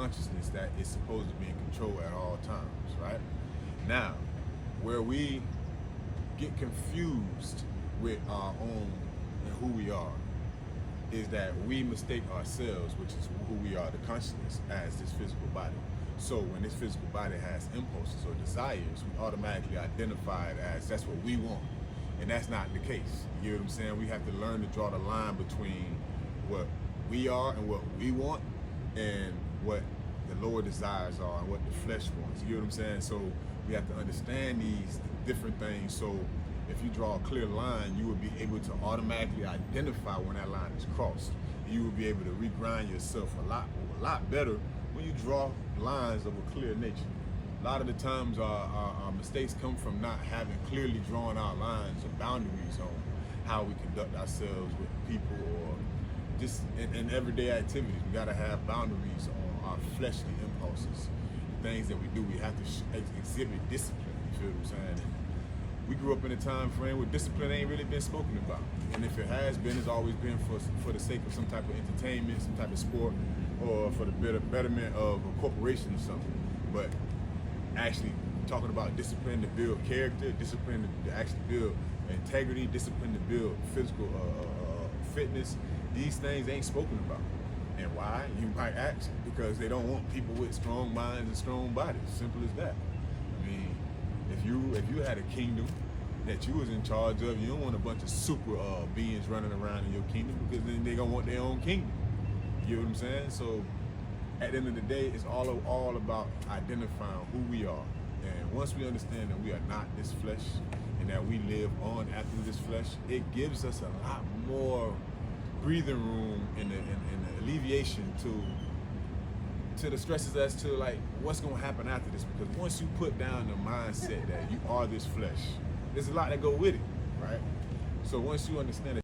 consciousness that is supposed to be in control at all times, right? Now, where we get confused with our own and who we are is that we mistake ourselves, which is who we are, the consciousness, as this physical body. So when this physical body has impulses or desires, we automatically identify it as that's what we want. And that's not the case. You know what I'm saying? We have to learn to draw the line between what we are and what we want and what the lower desires are and what the flesh wants. You know what I'm saying? So we have to understand these different things. So if you draw a clear line, you will be able to automatically identify when that line is crossed. You will be able to regrind yourself a lot better when you draw lines of a clear nature. A lot of the times our mistakes come from not having clearly drawn our lines or boundaries on how we conduct ourselves with people or just in everyday activities. We gotta have boundaries on our fleshly impulses. The things that we do, we have to exhibit discipline, you feel what I'm saying? We grew up in a time frame where discipline ain't really been spoken about. And if it has been, it's always been for the sake of some type of entertainment, some type of sport, or for the betterment of a corporation or something. But actually talking about discipline to build character, discipline to actually build integrity, discipline to build physical fitness, these things ain't spoken about. And why? You might ask, because they don't want people with strong minds and strong bodies. Simple as that. I mean, if you had a kingdom that you was in charge of, you don't want a bunch of super beings running around in your kingdom, because then they gonna want their own kingdom. You know what I'm saying? So at the end of the day, it's all about identifying who we are. And once we understand that we are not this flesh and that we live on after this flesh, it gives us a lot more breathing room and the alleviation to the stresses as to like what's gonna happen after this. Because once you put down the mindset that you are this flesh, there's a lot that go with it, right? So once you understand that